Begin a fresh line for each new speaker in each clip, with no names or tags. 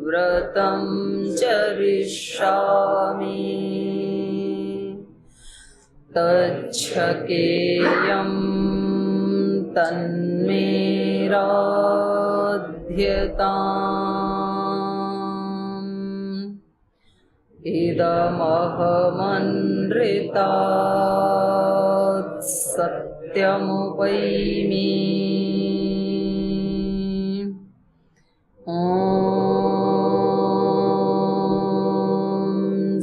व्रतं चरिष्यामि तच्छकेयं तन्मे राध्यताम् इदमहमनृतात् सत्यमुपैमि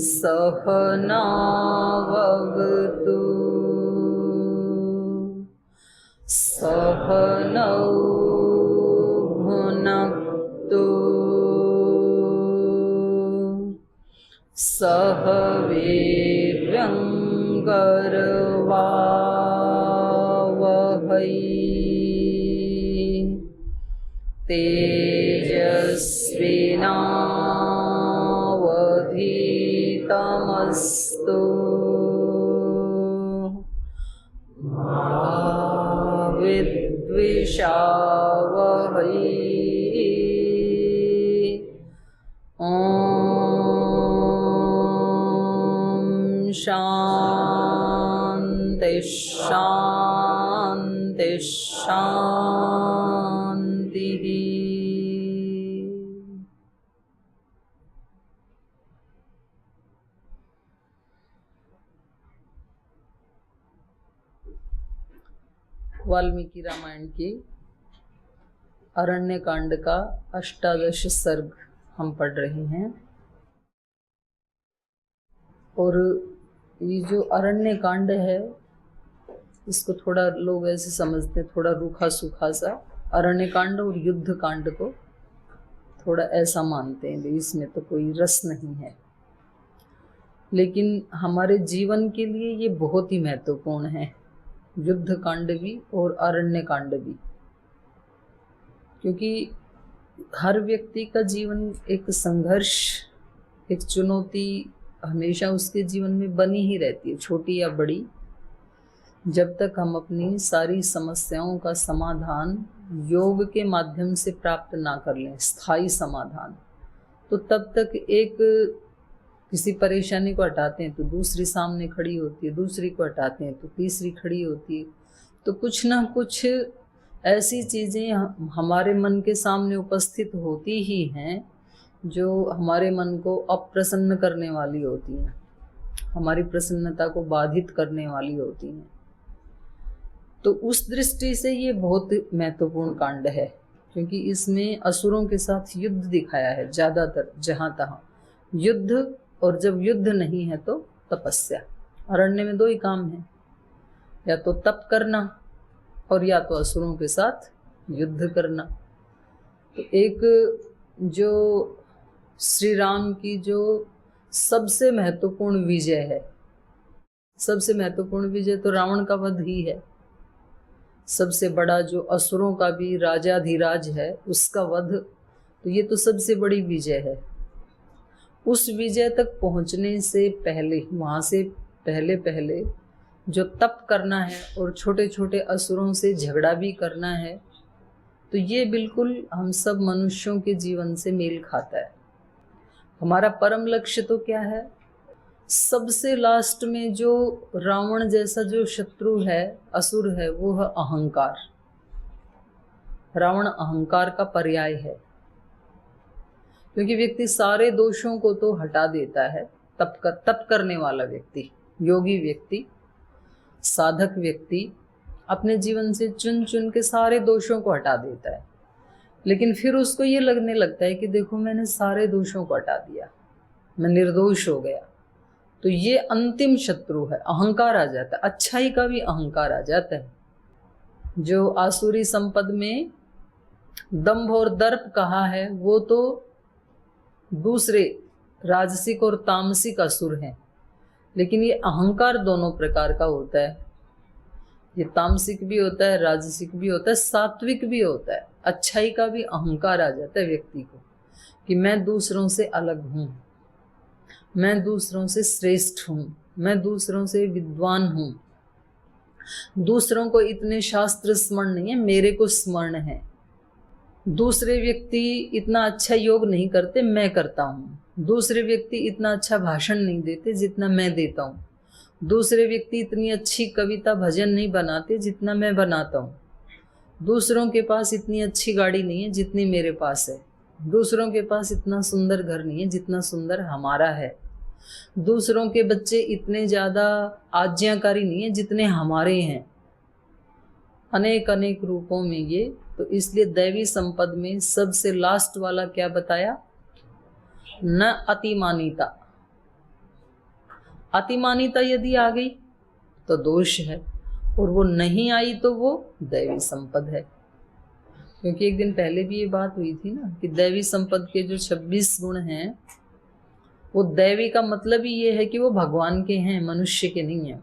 सहनाववतु सहनौ भुनक्तु सह वीर्यङ्करवावहै तेजस्विनावधीतमस्तु मा विद्विषावहै शांति शांति शांति। वाल्मीकि रामायण के अरण्य कांड का 18 सर्ग हम पढ़ रहे हैं। और ये जो अरण्य कांड है इसको थोड़ा लोग ऐसे समझते हैं, थोड़ा रूखा सूखा सा। अरण्य कांड और युद्ध कांड को थोड़ा ऐसा मानते हैं, इसमें तो कोई रस नहीं है। लेकिन हमारे जीवन के लिए ये बहुत ही महत्वपूर्ण है, युद्ध कांड भी और अरण्य कांड भी। क्योंकि हर व्यक्ति का जीवन एक संघर्ष, एक चुनौती हमेशा उसके जीवन में बनी ही रहती है, छोटी या बड़ी। जब तक हम अपनी सारी समस्याओं का समाधान योग के माध्यम से प्राप्त ना कर लें, स्थायी समाधान, तो तब तक एक किसी परेशानी को हटाते हैं तो दूसरी सामने खड़ी होती है, दूसरी को हटाते हैं तो तीसरी खड़ी होती है। तो कुछ ना कुछ ऐसी चीज़ें हमारे मन के सामने उपस्थित होती ही हैं जो हमारे मन को अप्रसन्न करने वाली होती हैं, हमारी प्रसन्नता को बाधित करने वाली होती हैं। तो उस दृष्टि से ये बहुत महत्वपूर्ण कांड है, क्योंकि इसमें असुरों के साथ युद्ध दिखाया है ज़्यादातर, जहाँ तहाँ युद्ध। और जब युद्ध नहीं है तो तपस्या। अरण्य में 2 ही काम हैं, या तो तप करना और या तो असुरों के साथ युद्ध करना। तो एक जो श्री राम की जो सबसे महत्वपूर्ण विजय है, सबसे महत्वपूर्ण विजय तो रावण का वध ही है। सबसे बड़ा जो असुरों का भी राजाधिराज है उसका वध, तो ये तो सबसे बड़ी विजय है। उस विजय तक पहुंचने से पहले, वहाँ से पहले जो तप करना है और छोटे छोटे असुरों से झगड़ा भी करना है, तो ये बिल्कुल हम सब मनुष्यों के जीवन से मेल खाता है। हमारा परम लक्ष्य तो क्या है? सबसे लास्ट में जो रावण जैसा जो शत्रु है, असुर है, वो है अहंकार। रावण अहंकार का पर्याय है, क्योंकि व्यक्ति सारे दोषों को तो हटा देता है। तप करने वाला व्यक्ति, योगी व्यक्ति, साधक व्यक्ति अपने जीवन से चुन चुन के सारे दोषों को हटा देता है। लेकिन फिर उसको ये लगने लगता है कि देखो मैंने सारे दोषों को हटा दिया, मैं निर्दोष हो गया। तो ये अंतिम शत्रु है, अहंकार आ जाता है। अच्छाई का भी अहंकार आ जाता है। जो आसुरी संपद में दंभ और दर्प कहा है, वो तो दूसरे राजसिक और तामसिक असुर हैं। लेकिन ये अहंकार दोनों प्रकार का होता है। ये तामसिक भी होता है, राजसिक भी होता है, सात्विक भी होता है। अच्छाई का भी अहंकार आ जाता है व्यक्ति को कि मैं दूसरों से अलग हूँ, मैं दूसरों से श्रेष्ठ हूँ, मैं दूसरों से विद्वान हूँ, दूसरों को इतने शास्त्र स्मरण नहीं है, मेरे को स्मरण है। दूसरे व्यक्ति इतना अच्छा योग नहीं करते, मैं करता हूँ। दूसरे व्यक्ति इतना अच्छा भाषण नहीं देते जितना मैं देता हूँ। दूसरे व्यक्ति इतनी अच्छी कविता भजन नहीं बनाते जितना मैं बनाता हूँ। दूसरों के पास इतनी अच्छी गाड़ी नहीं है जितनी मेरे पास है। दूसरों के पास इतना सुंदर घर नहीं है जितना सुंदर हमारा है। दूसरों के बच्चे इतने ज़्यादा आज्ञाकारी नहीं है जितने हमारे हैं। अनेक अनेक रूपों में ये, तो इसलिए दैवी संपद में सबसे लास्ट वाला क्या बताया? न अतिमानिता। अतिमानिता यदि आ गई तो दोष है, और वो नहीं आई तो वो दैवी संपद है। क्योंकि एक दिन पहले भी ये बात हुई थी ना कि दैवी संपद के जो 26 गुण हैं, वो दैवी का मतलब ही ये है कि वो भगवान के हैं, मनुष्य के नहीं है।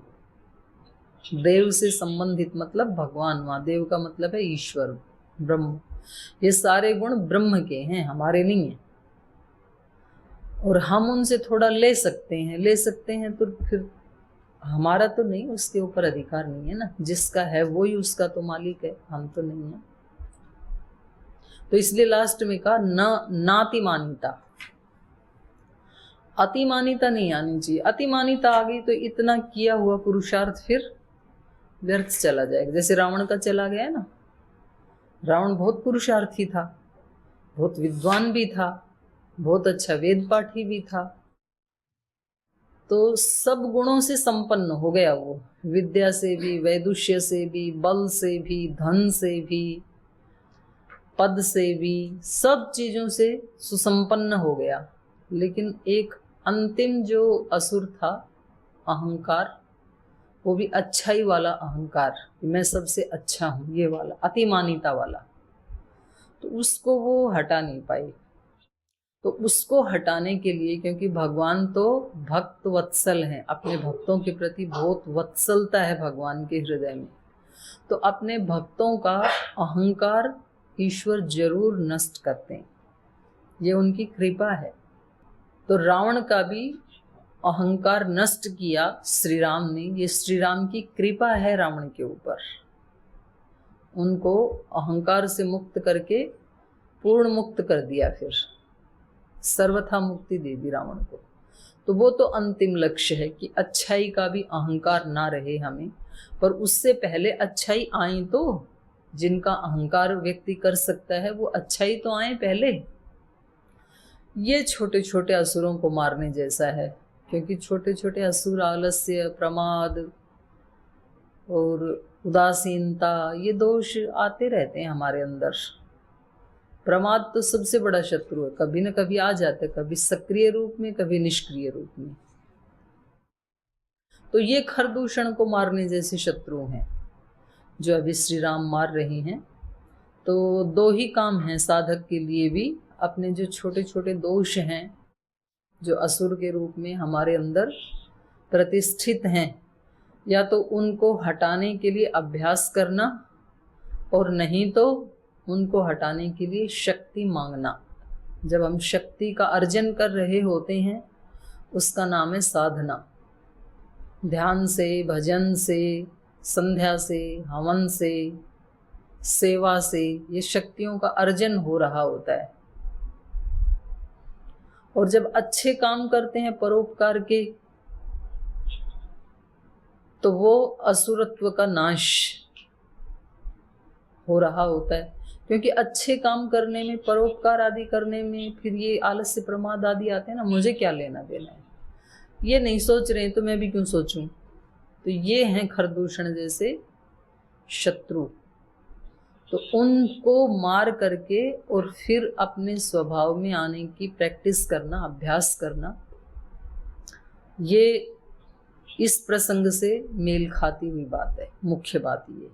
देव से संबंधित मतलब भगवान, वहाँ देव का मतलब है ईश्वर, ब्रह्म। ये सारे गुण ब्रह्म के हैं, हमारे नहीं है। और हम उनसे थोड़ा ले सकते हैं, तो फिर हमारा तो नहीं, उसके ऊपर अधिकार नहीं है ना। जिसका है वो ही उसका तो मालिक है, हम तो नहीं है। तो इसलिए लास्ट में कहा नातिमानिता। अतिमानिता नहीं आनी चाहिए। अतिमानिता आ गई तो इतना किया हुआ पुरुषार्थ फिर व्यर्थ चला जाएगा। जैसे रावण का चला गया ना। रावण बहुत पुरुषार्थी था, बहुत विद्वान भी था, बहुत अच्छा वेद पाठी भी था, तो सब गुणों से संपन्न हो गया वो। विद्या से भी, वैदुष्य से भी, बल से भी, धन से भी, पद से भी, सब चीजों से सुसंपन्न हो गया। लेकिन एक अंतिम जो असुर था, अहंकार, वो भी अच्छाई वाला अहंकार, मैं सबसे अच्छा हूं, ये वाला अतिमानिता वाला, तो उसको वो हटा नहीं पाई। तो उसको हटाने के लिए, क्योंकि भगवान तो भक्त वत्सल हैं, अपने भक्तों के प्रति बहुत वत्सलता है भगवान के हृदय में, तो अपने भक्तों का अहंकार ईश्वर जरूर नष्ट करते हैं, ये उनकी कृपा है। तो रावण का भी अहंकार नष्ट किया श्री राम ने, ये श्री राम की कृपा है रावण के ऊपर। उनको अहंकार से मुक्त करके पूर्ण मुक्त कर दिया, फिर सर्वथा मुक्ति दे दी रावण को। तो वो तो अंतिम लक्ष्य है कि अच्छाई का भी अहंकार ना रहे हमें, पर उससे पहले अच्छाई आई तो जिनका अहंकार व्यक्ति कर सकता है वो अच्छाई तो आए पहले। ये छोटे छोटे असुरों को मारने जैसा है, क्योंकि छोटे छोटे असुर आलस्य, प्रमाद और उदासीनता, ये दोष आते रहते हैं हमारे अंदर। प्रमाद तो सबसे बड़ा शत्रु है, कभी न कभी आ जाता है, कभी सक्रिय रूप में, कभी निष्क्रिय रूप में। तो ये खरदूषण को मारने जैसे शत्रु हैं जो अभी श्री राम मार रहे हैं। तो दो ही काम हैं साधक के लिए भी, अपने जो छोटे छोटे दोष हैं जो असुर के रूप में हमारे अंदर प्रतिष्ठित हैं, या तो उनको हटाने के लिए अभ्यास करना, और नहीं तो उनको हटाने के लिए शक्ति मांगना। जब हम शक्ति का अर्जन कर रहे होते हैं उसका नाम है साधना। ध्यान से, भजन से, संध्या से, हवन से, सेवा से ये शक्तियों का अर्जन हो रहा होता है। और जब अच्छे काम करते हैं परोपकार के, तो वो असुरत्व का नाश हो रहा होता है। क्योंकि अच्छे काम करने में, परोपकार आदि करने में फिर ये आलस्य, प्रमाद आदि आते हैं ना, मुझे क्या लेना देना है, ये नहीं सोच रहे हैं तो मैं भी क्यों सोचूं। तो ये हैं खरदूषण जैसे शत्रु। तो उनको मार करके और फिर अपने स्वभाव में आने की प्रैक्टिस करना, अभ्यास करना, ये इस प्रसंग से मेल खाती हुई बात है। मुख्य बात ये,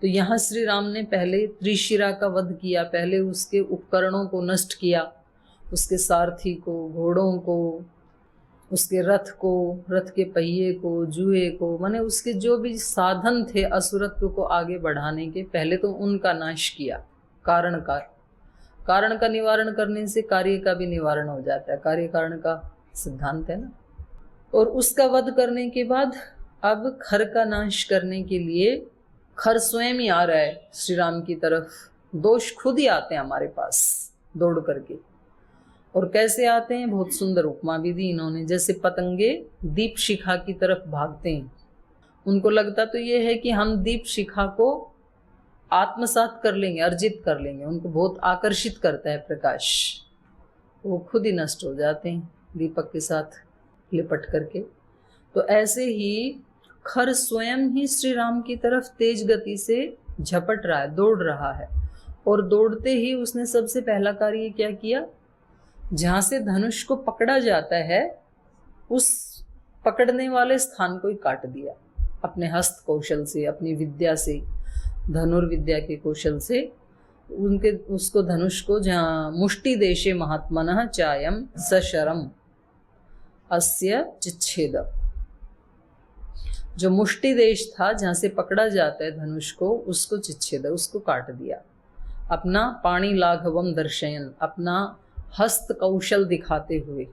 तो यहाँ श्री राम ने पहले त्रिशिरा का वध किया, पहले उसके उपकरणों को नष्ट किया, उसके सारथी को, घोड़ों को, उसके रथ को, रथ के पहिए को, जुए को, माने उसके जो भी साधन थे असुरत्व को आगे बढ़ाने के, पहले तो उनका नाश किया। कारण का निवारण करने से कार्य का भी निवारण हो जाता है, कार्य कारण का सिद्धांत है ना। और उसका वध करने के बाद अब खर का नाश करने के लिए खर स्वयं ही आ रहा है श्री राम की तरफ, दोष खुद ही आते हैं हमारे पास दौड़ करके। और कैसे आते हैं, बहुत सुंदर उपमा भी दी इन्होंने। जैसे पतंगे दीप शिखा की तरफ भागते हैं, उनको लगता तो ये है कि हम दीप शिखा को आत्मसात कर लेंगे, अर्जित कर लेंगे, उनको बहुत आकर्षित करता है प्रकाश, वो खुद ही नष्ट हो जाते हैं दीपक के साथ लिपट करके। तो ऐसे ही खर स्वयं ही श्री राम की तरफ तेज गति से झपट रहा है, दौड़ रहा है। और दौड़ते ही उसने सबसे पहला कार्य क्या किया, जहां से धनुष को पकड़ा जाता है उस पकड़ने वाले स्थान को ही काट दिया अपने हस्त कौशल से, अपनी विद्या से, धनुर्विद्या के कौशल से। उनके उसको धनुष को जहाँ मुष्टि देशे महात्मनः चायम सशरम अस्य चिच्छेद, जो मुष्टि देश था जहाँ से पकड़ा जाता है धनुष को, उसको चिच्छेद, उसको काट दिया। अपना पाणी लाघवम दर्शयन, अपना हस्त कौशल दिखाते हुए।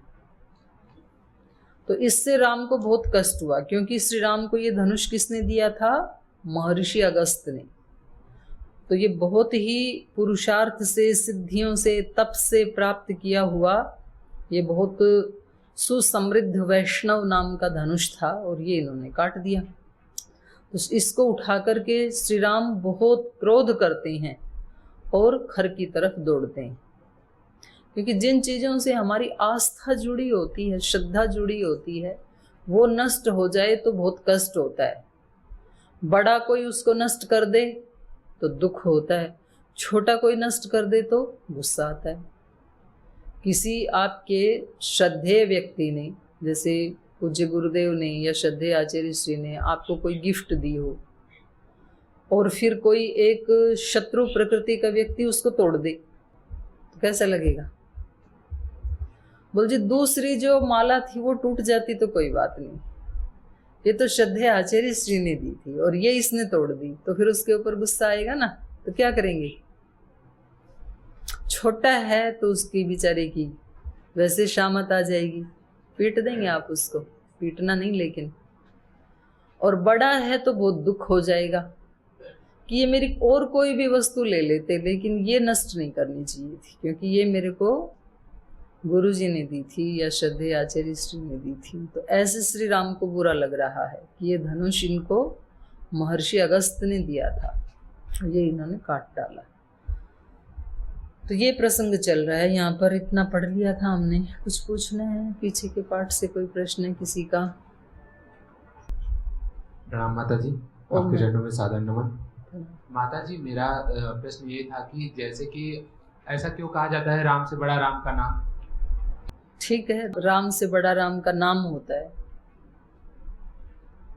तो इससे राम को बहुत कष्ट हुआ, क्योंकि श्री राम को ये धनुष किसने दिया था, महर्षि अगस्त ने। तो ये बहुत ही पुरुषार्थ से, सिद्धियों से, तप से प्राप्त किया हुआ ये बहुत सुसमृद्ध वैष्णव नाम का धनुष था, और ये इन्होंने काट दिया। तो इसको उठा करके श्री राम बहुत क्रोध करते हैं और खर की तरफ दौड़ते हैं। क्योंकि जिन चीज़ों से हमारी आस्था जुड़ी होती है, श्रद्धा जुड़ी होती है, वो नष्ट हो जाए तो बहुत कष्ट होता है। बड़ा कोई उसको नष्ट कर दे तो दुख होता है, छोटा कोई नष्ट कर दे तो गुस्सा आता है। किसी आपके श्रद्धेय व्यक्ति ने, जैसे पूज्य गुरुदेव ने या श्रद्धेय आचार्य श्री ने आपको कोई गिफ्ट दी हो, और फिर कोई एक शत्रु प्रकृति का व्यक्ति उसको तोड़ दे, तो कैसा लगेगा? बोल जी, दूसरी जो माला थी वो टूट जाती तो कोई बात नहीं, ये तो श्रद्धेय आचार्य श्री ने दी थी और ये इसने तोड़ दी, तो फिर उसके ऊपर गुस्सा आएगा ना। तो क्या करेंगे? छोटा है तो उसकी बेचारे की वैसे शामत आ जाएगी, पीट देंगे आप उसको, पीटना नहीं लेकिन। और बड़ा है तो बहुत दुख हो जाएगा कि ये मेरी और कोई भी वस्तु ले लेते, लेकिन ये नष्ट नहीं करनी चाहिए थी, क्योंकि ये मेरे को गुरु जी ने दी थी या श्रद्धेय आचार्य श्री ने दी थी। तो ऐसे श्री राम को बुरा लग रहा है कि ये धनुष इनको महर्षि अगस्त ने दिया था, ये इन्होंने काट डाला। तो ये प्रसंग चल रहा है यहाँ पर, इतना पढ़ लिया था हमने। कुछ पूछना है पीछे के पाठ से, कोई प्रश्न है किसी का?
प्रणाम माता जी, आपके चरणों में सादर नमन। माता जी, मेरा प्रश्न ये था कि जैसे कि ऐसा क्यों कहा जाता है राम से बड़ा राम का नाम?
ठीक है, राम से बड़ा राम का नाम होता है।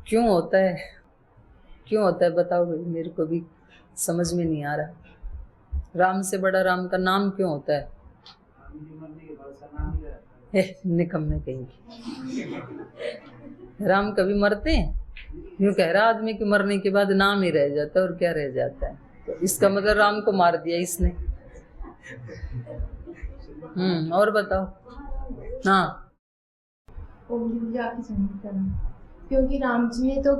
क्यों होता है, क्यों होता है बताओ भाई, मेरे को भी समझ में नहीं आ रहा। राम से बड़ा राम का नाम क्यों होता है? निकम्मे कहेंगे, राम कभी मरते हैं? यूँ कह रहा आदमी कि मरने के बाद नाम ही रह जाता है, और क्या रह जाता है? तो इसका मतलब राम को मार दिया इसने। और बताओ। हाँ,
क्योंकि राम जी ने तो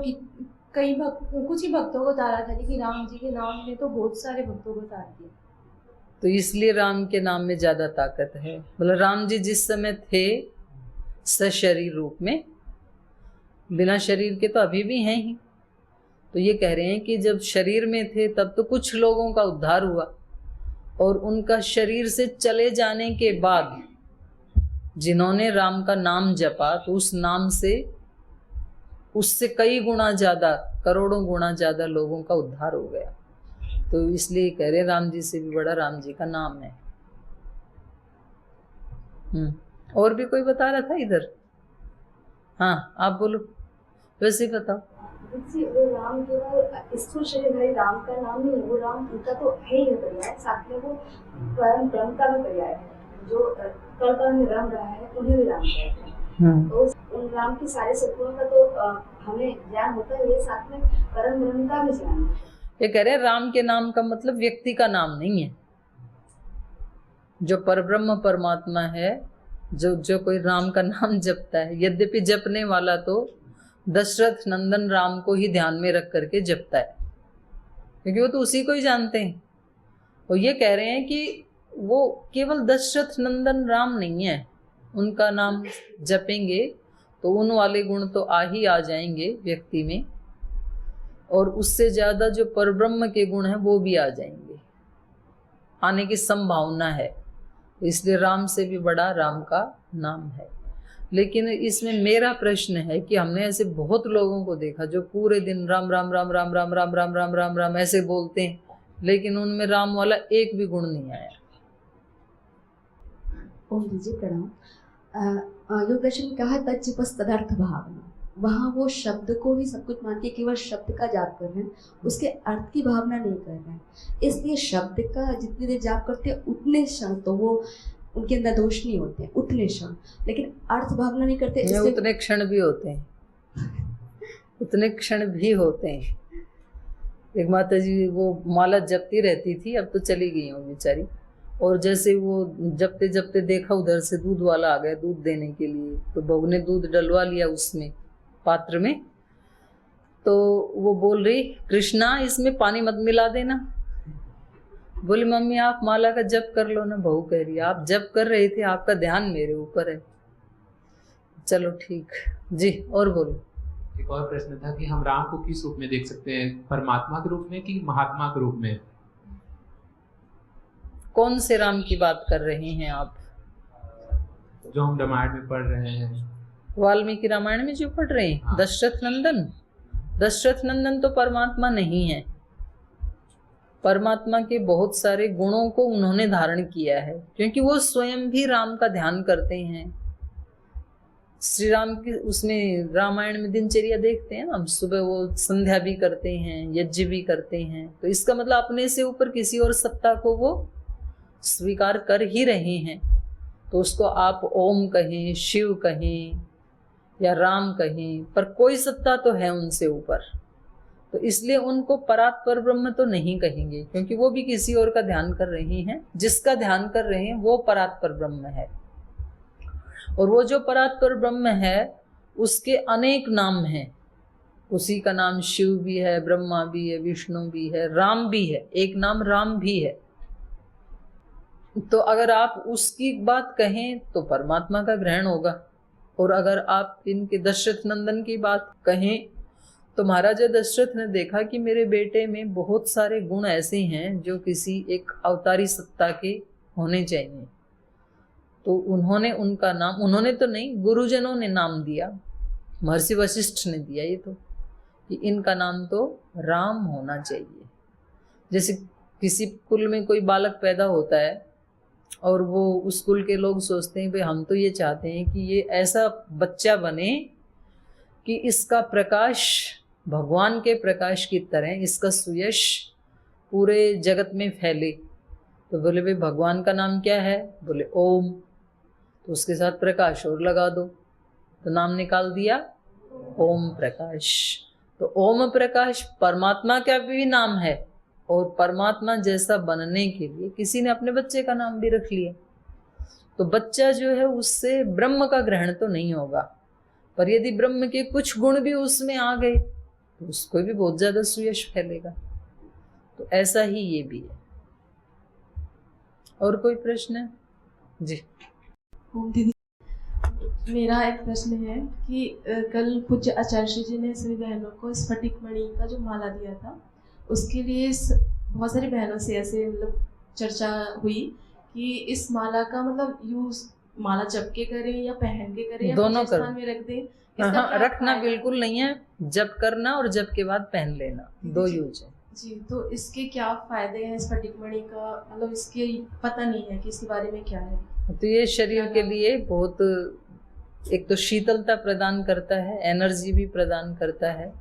कई कुछ ही भक्तों को तारा था, लेकिन राम जी के नाम ने तो बहुत सारे भक्तों को तार दिया।
तो इसलिए राम के नाम में ज्यादा ताकत है। मतलब राम जी जिस समय थे सशरीर रूप में, बिना शरीर के तो अभी भी हैं ही, तो ये कह रहे हैं कि जब शरीर में थे तब तो कुछ लोगों का उद्धार हुआ, और उनका शरीर से चले जाने के बाद जिन्होंने राम का नाम जपा, तो उस नाम से उससे कई गुना ज्यादा, करोड़ों गुना ज्यादा लोगों का उद्धार हो गया। तो इसलिए कह रहे राम जी से भी बड़ा राम जी का नाम है। और भी कोई बता रहा था इधर? हाँ, आप बोलो, वैसे बताओ।
वो राम केवल स्थूल शरीरधारी राम का नाम नहीं है, वो राम उनका तो है ही पर्याय, साथ में वो परम ब्रह्म का भी पर्याय है, जो कल में रम रहा है उन्हें भी राम कहते हैं। तो उन राम की सारे सद्गुणों का तो हमें ज्ञान होता है, साथ में परम ब्रह्म का भी ज्ञान है।
ये कह रहे राम के नाम का मतलब व्यक्ति का नाम नहीं है। जो परब्रह्म परमात्मा है, जो कोई राम का नाम जपता है, यद्यपि जपने वाला तो दशरथ नंदन राम को ही ध्यान में रख करके जपता है, क्योंकि वो तो उसी को ही जानते हैं। और ये कह रहे हैं कि वो केवल दशरथ नंदन राम नहीं है, उनका नाम जपेंगे तो उन वाले गुण तो आ जाएंगे व्यक्ति में, और उससे ज्यादा जो परब्रह्म के गुण हैं वो भी आ जाएंगे, आने की संभावना है। इसलिए राम से भी बड़ा राम का नाम है। लेकिन इसमें मेरा प्रश्न है कि हमने ऐसे बहुत लोगों को देखा जो पूरे दिन राम राम राम राम राम राम राम राम राम राम ऐसे बोलते हैं, लेकिन उनमें राम वाला एक भी गुण नहीं आया।
ओम जी प्रणाम। योग दर्शन में कहा तज्जपस तदर्थ भावना, वहाँ वो शब्द को ही सब कुछ मान के केवल शब्द का जाप कर रहे हैं, उसके अर्थ की भावना नहीं कर रहे हैं। इसलिए शब्द का जितनी देर जाप करते हैं उतने क्षण तो वो उनके अंदर दोष नहीं होते हैं, उतने क्षण, लेकिन अर्थ भावना नहीं करते।
ये उतने क्षण भी होते हैं, उतने क्षण भी होते हैं। एक माता जी वो माला जपती रहती थी, अब तो चली गई हूँ बेचारी, और जैसे वो जपते जपते देखा उधर से दूध वाला आ गया दूध देने के लिए, तो बहू ने दूध डलवा लिया उसमें पात्र में, तो वो बोल रही कृष्णा इसमें पानी मत मिला देना। बोली मम्मी आप माला का जप कर लो ना। बहू कह रही आप जप कर रहे थे, आपका ध्यान मेरे ऊपर है। चलो ठीक जी, और बोलो।
एक और प्रश्न था कि हम राम को किस रूप में देख सकते हैं, परमात्मा के रूप में कि महात्मा के रूप में?
कौन से राम की बात कर रहे हैं आप?
जो हम रामायण में पढ़ रहे हैं,
वाल्मीकि रामायण में जो पढ़ रहे हैं।
हाँ।
दशरथ नंदन, दशरथ नंदन तो परमात्मा नहीं है। परमात्मा के बहुत सारे गुणों को उन्होंने धारण किया है, क्योंकि वो स्वयं भी राम का ध्यान करते हैं। श्री राम की उसमें रामायण में दिनचर्या देखते हैं ना हम, सुबह वो संध्या भी करते हैं, यज्ञ भी करते हैं, तो इसका मतलब अपने से ऊपर किसी और सत्ता को वो स्वीकार कर ही रहे हैं। तो उसको आप ओम कहें, शिव कहें या राम कहें, पर कोई सत्ता तो है उनसे ऊपर, तो इसलिए उनको परात्पर ब्रह्म तो नहीं कहेंगे, क्योंकि वो भी किसी और का ध्यान कर रहे हैं। जिसका ध्यान कर रहे हैं वो परात्पर ब्रह्म है, और वो जो परात्पर ब्रह्म है उसके अनेक नाम हैं। उसी का नाम शिव भी है, ब्रह्मा भी है, विष्णु भी है, राम भी है, एक नाम राम भी है। तो अगर आप उसकी बात कहें तो परमात्मा का ग्रहण होगा, और अगर आप इनके दशरथ नंदन की बात कहें तो महाराजा दशरथ ने देखा कि मेरे बेटे में बहुत सारे गुण ऐसे हैं जो किसी एक अवतारी सत्ता के होने चाहिए। तो उन्होंने उनका नाम, उन्होंने तो नहीं, गुरुजनों ने नाम दिया, महर्षि वशिष्ठ ने दिया ये तो, कि इनका नाम तो राम होना चाहिए। जैसे किसी कुल में कोई बालक पैदा होता है और वो उस कुल के लोग सोचते हैं भाई हम तो ये चाहते हैं कि ये ऐसा बच्चा बने कि इसका प्रकाश भगवान के प्रकाश की तरह, इसका सुयश पूरे जगत में फैले। तो बोले भाई भगवान का नाम क्या है? बोले ओम, तो उसके साथ प्रकाश और लगा दो, तो नाम निकाल दिया ओम प्रकाश। तो ओम प्रकाश परमात्मा का भी नाम है, और परमात्मा जैसा बनने के लिए किसी ने अपने बच्चे का नाम भी रख लिया। तो बच्चा जो है उससे ब्रह्म का ग्रहण तो नहीं होगा, पर यदि ब्रह्म के कुछ गुण भी उसमें आ गए तो उसको भी बहुत ज्यादा सुयश फैलेगा। तो ऐसा ही ये भी है। और कोई प्रश्न है जी?
दीदी, मेरा एक प्रश्न है कि कल पूज्य आचार्य जी ने सभी बहनों को स्फटिक मणि का जो माला दिया था, उसके लिए बहुत सारी बहनों से ऐसे मतलब चर्चा हुई कि इस माला का मतलब यूज माला जप के करें या पहन के करें या
दोनों
स्थान में रख दें।
रखना बिल्कुल नहीं है, जप करना और जप के बाद पहन लेना, दो यूज है
जी। तो इसके क्या फायदे हैं स्फटिक मणि का, मतलब इसके पता नहीं है कि इसके बारे में क्या है।
तो ये शरीर के लिए बहुत, एक तो शीतलता प्रदान करता है, एनर्जी भी प्रदान करता है,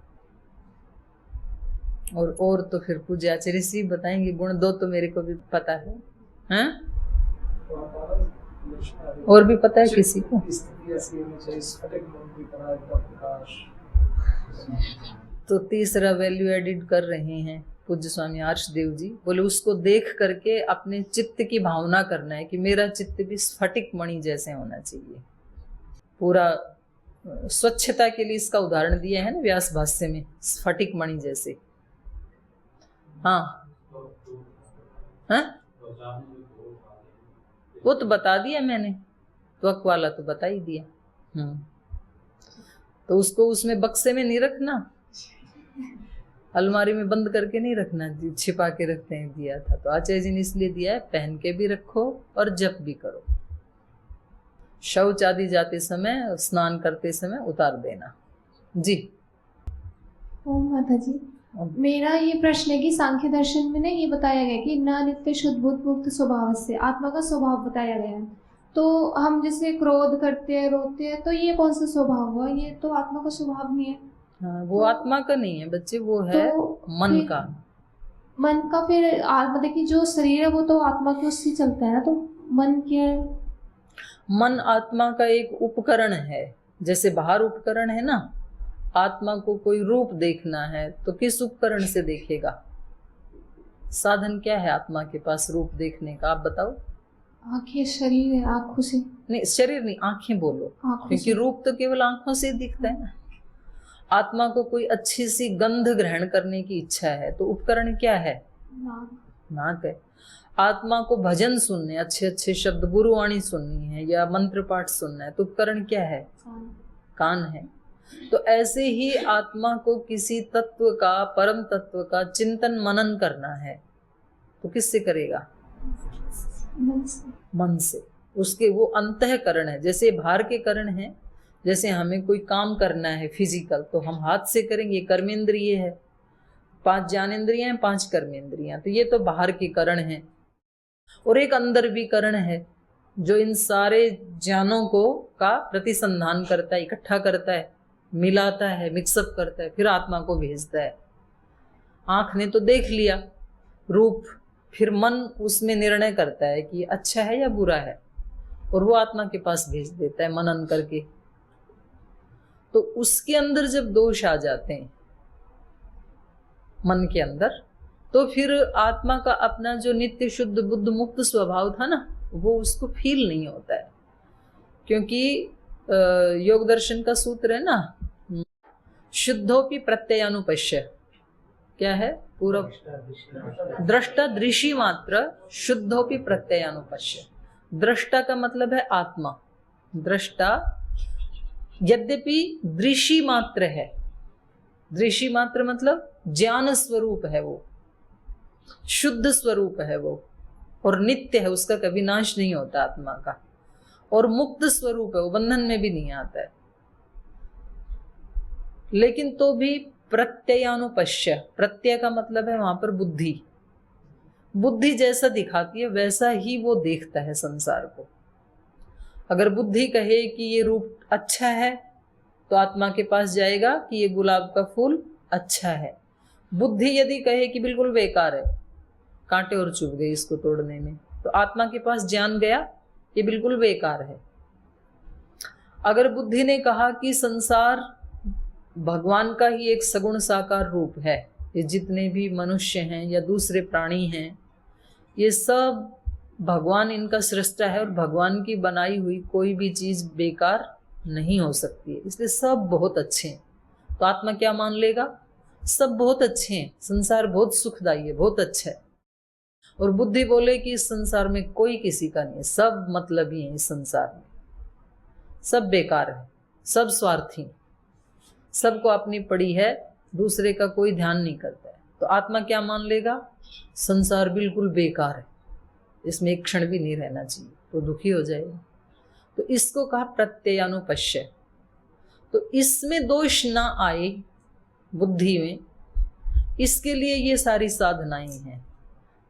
और तो फिर पूज्य आचार्य जी बताएंगे गुण। दो तो मेरे को भी पता है, हैं? और भी पता है किसी को? तो तीसरा वैल्यू एडिड कर रहे हैं पूज्य स्वामी आर्षदेव जी, बोले उसको देख करके अपने चित्त की भावना करना है कि मेरा चित्त भी स्फटिक मणि जैसे होना चाहिए। पूरा स्वच्छता के लिए इसका उदाहरण दिया है ना व्यास भाष्य में, स्फटिक मणि जैसे। हाँ हैं? वो तो बता दिया मैंने, त्वक वाला तो बता ही दिया। तो उसको उसमें बक्से में नहीं रखना, अलमारी में बंद करके नहीं रखना, छिपा के रखते हैं, दिया था। तो आचार्य जी ने इसलिए दिया है, पहन के भी रखो और जप भी करो। शौच आदि जाते समय, स्नान करते समय उतार देना। जी।
ओम माता जी, मेरा ये प्रश्न है कि सांख्य दर्शन में ना ये बताया गया कि न नित्य शुद्ध बुद्ध मुक्त स्वभाव से आत्मा का स्वभाव बताया गया है। तो हम जैसे क्रोध करते हैं, रोते हैं, तो ये कौन सा स्वभाव हुआ? ये तो आत्मा का स्वभाव नहीं है।
हाँ, वो आत्मा का नहीं है बच्चे, वो है
तो
मन का।
मन का फिर मतलब कि जो शरीर है वो तो आत्मा के उससे चलता है ना, तो मन क्या है?
मन आत्मा का एक उपकरण है। जैसे बाहर उपकरण है ना, आत्मा को कोई रूप देखना है तो किस उपकरण से देखेगा? साधन क्या है आत्मा के पास रूप देखने का, आप बताओ।
आंखें, शरीर है, आंखों से।
नहीं, शरीर नहीं, आंखें बोलो, क्योंकि रूप तो केवल आंखों से दिखता है ना। आत्मा को कोई अच्छी सी गंध ग्रहण करने की इच्छा है तो उपकरण क्या है? नाक है। आत्मा को भजन सुनने, अच्छे अच्छे शब्द गुरुवाणी सुननी है या मंत्र पाठ सुनना है तो उपकरण क्या है? कान है। तो ऐसे ही आत्मा को किसी तत्व का, परम तत्व का चिंतन मनन करना है तो किससे करेगा? मन से। उसके वो अंतःकरण है। जैसे बाहर के करण है, जैसे हमें कोई काम करना है फिजिकल तो हम हाथ से करेंगे, कर्मेंद्रिय है। 5 ज्ञानेंद्रियां हैं, 5 कर्मेंद्रियां, तो ये तो बाहर के करण है। और एक अंदर भी करण है जो इन सारे ज्ञानों को का प्रतिसंधान करता है, इकट्ठा करता है, मिलाता है, मिक्सअप करता है, फिर आत्मा को भेजता है। आंख ने तो देख लिया रूप, फिर मन उसमें निर्णय करता है कि अच्छा है या बुरा है, और वो आत्मा के पास भेज देता है मनन करके। तो उसके अंदर जब दोष आ जाते हैं मन के अंदर, तो फिर आत्मा का अपना जो नित्य शुद्ध बुद्ध मुक्त स्वभाव था ना, वो उसको फील नहीं होता है। क्योंकि योग दर्शन का सूत्र है ना, शुद्धोपि प्रत्ययानुपश्य, क्या है पूरा? दृष्टा दृषि मात्र, शुद्धोपि प्रत्ययानुपश्य। दृष्टा का मतलब है आत्मा। दृष्टा यद्यपि दृषि मात्र है, दृषि मात्र मतलब ज्ञान स्वरूप है, वो शुद्ध स्वरूप है वो, और नित्य है, उसका कभी नाश नहीं होता आत्मा का, और मुक्त स्वरूप है, वो बंधन में भी नहीं आता है। लेकिन तो भी प्रत्ययानुपश्य, प्रत्यय का मतलब है वहां पर बुद्धि। बुद्धि जैसा दिखाती है वैसा ही वो देखता है संसार को। अगर बुद्धि कहे कि ये रूप अच्छा है तो आत्मा के पास जाएगा कि ये गुलाब का फूल अच्छा है। बुद्धि यदि कहे कि बिल्कुल बेकार है, कांटे और चुभ गए इसको तोड़ने में, तो आत्मा के पास ज्ञान गया ये बिल्कुल बेकार है। अगर बुद्धि ने कहा कि संसार भगवान का ही एक सगुण साकार रूप है, ये जितने भी मनुष्य हैं या दूसरे प्राणी हैं, ये सब भगवान इनका सृष्टा है और भगवान की बनाई हुई कोई भी चीज बेकार नहीं हो सकती है, इसलिए सब बहुत अच्छे हैं, तो आत्मा क्या मान लेगा? सब बहुत अच्छे हैं, संसार बहुत सुखदायी है, बहुत अच्छा है। और बुद्धि बोले कि इस संसार में कोई किसी का नहीं है, सब मतलबी है, इस संसार में सब बेकार है, सब स्वार्थी, सबको अपनी पड़ी है, दूसरे का कोई ध्यान नहीं करता है। तो आत्मा क्या मान लेगा? संसार बिल्कुल बेकार है, इसमें एक क्षण भी नहीं रहना चाहिए, तो दुखी हो जाएगा। तो इसको कहा प्रत्ययानुपश्य। तो इसमें दोष ना आए बुद्धि में, इसके लिए ये सारी साधनाएं हैं।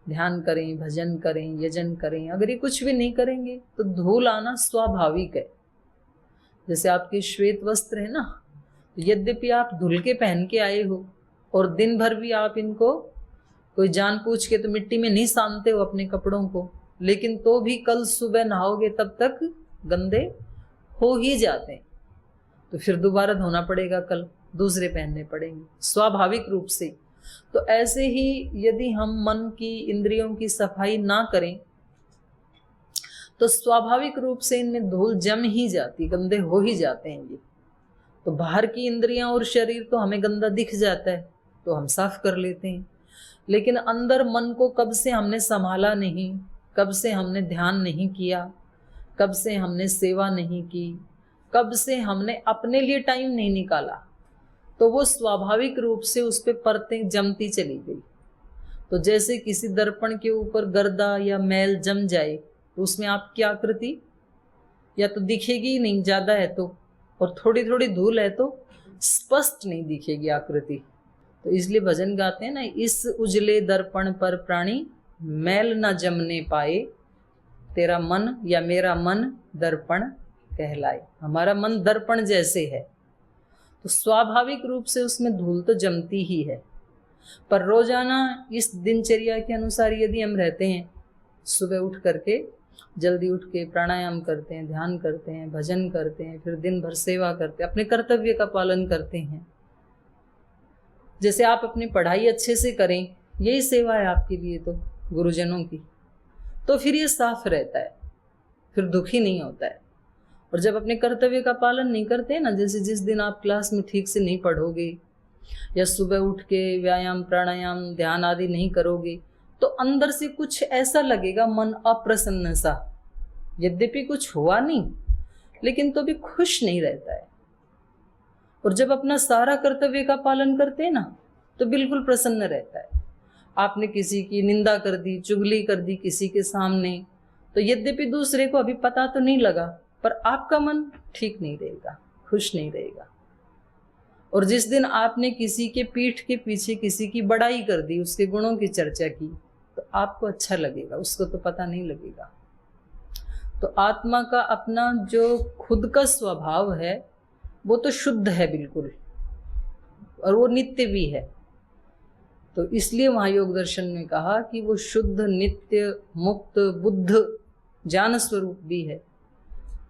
ध्यान करें, भजन करें, यजन करें। अगर ये कुछ भी नहीं करेंगे तो धूल आना स्वाभाविक है। जैसे आपके श्वेत वस्त्र है ना, यद्यपि आप धुल के पहन के आए हो और दिन भर भी आप इनको कोई जान पूछ के तो मिट्टी में नहीं सानते हो अपने कपड़ों को, लेकिन तो भी कल सुबह नहाओगे तब तक गंदे हो ही जाते हैं, तो फिर दोबारा धोना पड़ेगा, कल दूसरे पहनने पड़ेंगे स्वाभाविक रूप से। तो ऐसे ही यदि हम मन की, इंद्रियों की सफाई ना करें तो स्वाभाविक रूप से इनमें धूल जम ही जाती, गंदे हो ही जाते हैं ये। तो बाहर की इंद्रियां और शरीर तो हमें गंदा दिख जाता है तो हम साफ कर लेते हैं, लेकिन अंदर मन को कब से हमने संभाला नहीं, कब से हमने ध्यान नहीं किया, कब से हमने सेवा नहीं की, कब से हमने अपने लिए टाइम नहीं निकाला, तो वो स्वाभाविक रूप से उस पर परतें जमती चली गई। तो जैसे किसी दर्पण के ऊपर गर्दा या मैल जम जाए तो उसमें आपकी आकृति या तो दिखेगी ही नहीं, ज़्यादा है तो, और थोड़ी थोड़ी धूल है तो स्पष्ट नहीं दिखेगी आकृति। तो इसलिए भजन गाते हैं ना, इस उजले दर्पण पर प्राणी मैल न जमने पाए, तेरा मन या मेरा मन दर्पण कहलाए। हमारा मन दर्पण जैसे है, तो स्वाभाविक रूप से उसमें धूल तो जमती ही है। पर रोजाना इस दिनचर्या के अनुसार यदि हम रहते हैं, सुबह उठ करके जल्दी उठ के प्राणायाम करते हैं, ध्यान करते हैं, भजन करते हैं, फिर दिन भर सेवा करते हैं, अपने कर्तव्य का पालन करते हैं, जैसे आप अपनी पढ़ाई अच्छे से करें, यही सेवा है आपके लिए तो गुरुजनों की, तो फिर ये साफ रहता है, फिर दुखी नहीं होता है। और जब अपने कर्तव्य का पालन नहीं करते ना, जैसे जिस दिन आप क्लास में ठीक से नहीं पढ़ोगे या सुबह उठ के व्यायाम प्राणायाम ध्यान आदि नहीं करोगे, तो अंदर से कुछ ऐसा लगेगा, मन अप्रसन्न सा, यद्यपि कुछ हुआ नहीं लेकिन तो भी खुश नहीं रहता है। और जब अपना सारा कर्तव्य का पालन करते हैं ना, तो बिल्कुल प्रसन्न रहता है। आपने किसी की निंदा कर दी, चुगली कर दी किसी के सामने, तो यद्यपि दूसरे को अभी पता तो नहीं लगा, पर आपका मन ठीक नहीं रहेगा, खुश नहीं रहेगा। और जिस दिन आपने किसी के पीठ के पीछे किसी की बड़ाई कर दी, उसके गुणों की चर्चा की, तो आपको अच्छा लगेगा, उसको तो पता नहीं लगेगा। तो आत्मा का अपना जो खुद का स्वभाव है वो तो शुद्ध है बिल्कुल, और वो नित्य भी है। तो इसलिए वहाँ योग दर्शन में कहा कि वो शुद्ध नित्य मुक्त बुद्ध ज्ञान स्वरूप भी है।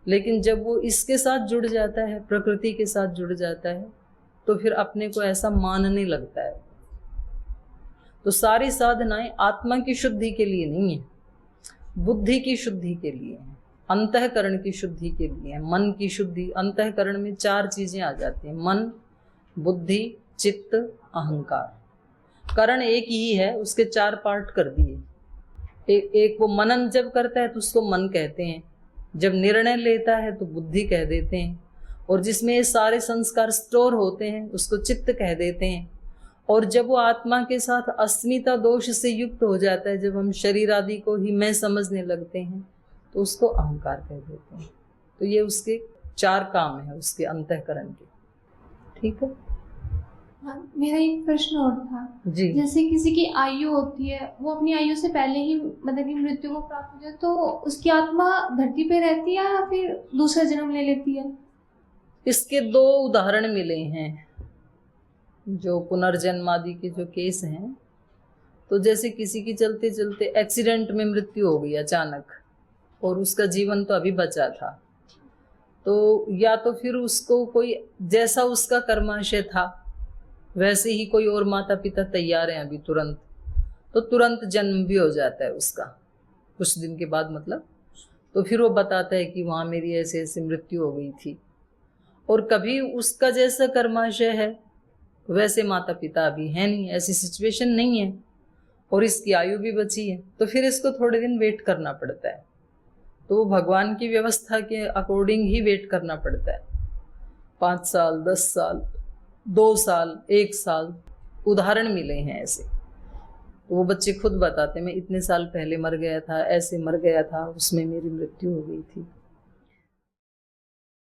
लेकिन जब वो इसके साथ जुड़ जाता है, प्रकृति के साथ जुड़ जाता है, तो फिर अपने को ऐसा मानने लगता है। तो सारी साधनाएं आत्मा की शुद्धि के लिए नहीं है, बुद्धि की शुद्धि के लिए है, अंतःकरण की शुद्धि के लिए है, मन की शुद्धि। अंतःकरण में 4 चीजें आ जाती हैं, मन, बुद्धि, चित्त, अहंकार। करण एक ही है, उसके 4 पार्ट कर दिए। एक वो मनन जब करता है तो उसको मन कहते हैं, जब निर्णय लेता है तो बुद्धि कह देते हैं, और जिसमें ये सारे संस्कार स्टोर होते हैं उसको चित्त कह देते हैं। और जब वो आत्मा के साथ अस्मिता दोष से युक्त हो जाता है, जब हम शरीर आदि को ही मैं समझने लगते हैं, तो उसको अहंकार कह देते हैं। तो ये उसके 4 काम है उसके अंतःकरण के। ठीक है।
हाँ, मेरा एक प्रश्न और था
जी।
जैसे किसी की आयु होती है, वो अपनी आयु से पहले ही मतलब कि मृत्यु को प्राप्त हो जाए, तो उसकी आत्मा धरती पे रहती है या फिर दूसरा जन्म ले लेती है?
इसके 2 उदाहरण मिले हैं, जो पुनर्जन्म आदि के जो केस हैं। तो जैसे किसी की चलते चलते एक्सीडेंट में मृत्यु हो गई अचानक, और उसका जीवन तो अभी बचा था, तो या तो फिर उसको कोई जैसा उसका कर्माशय था वैसे ही कोई और माता पिता तैयार हैं अभी तुरंत, तो तुरंत जन्म भी हो जाता है उसका कुछ दिन के बाद मतलब। तो फिर वो बताता है कि वहाँ मेरी ऐसे ऐसे मृत्यु हो गई थी। और कभी उसका जैसा कर्माशय है वैसे माता पिता अभी है नहीं, ऐसी सिचुएशन नहीं है, और इसकी आयु भी बची है, तो फिर इसको थोड़े दिन वेट करना पड़ता है। तो वो भगवान की व्यवस्था के अकॉर्डिंग ही वेट करना पड़ता है। 5 साल, 10 साल, 2 साल, 1 साल, उदाहरण मिले हैं ऐसे। तो वो बच्चे खुद बताते, मैं इतने साल पहले मर गया था, ऐसे मर गया था, उसमें मेरी मृत्यु हो गई थी।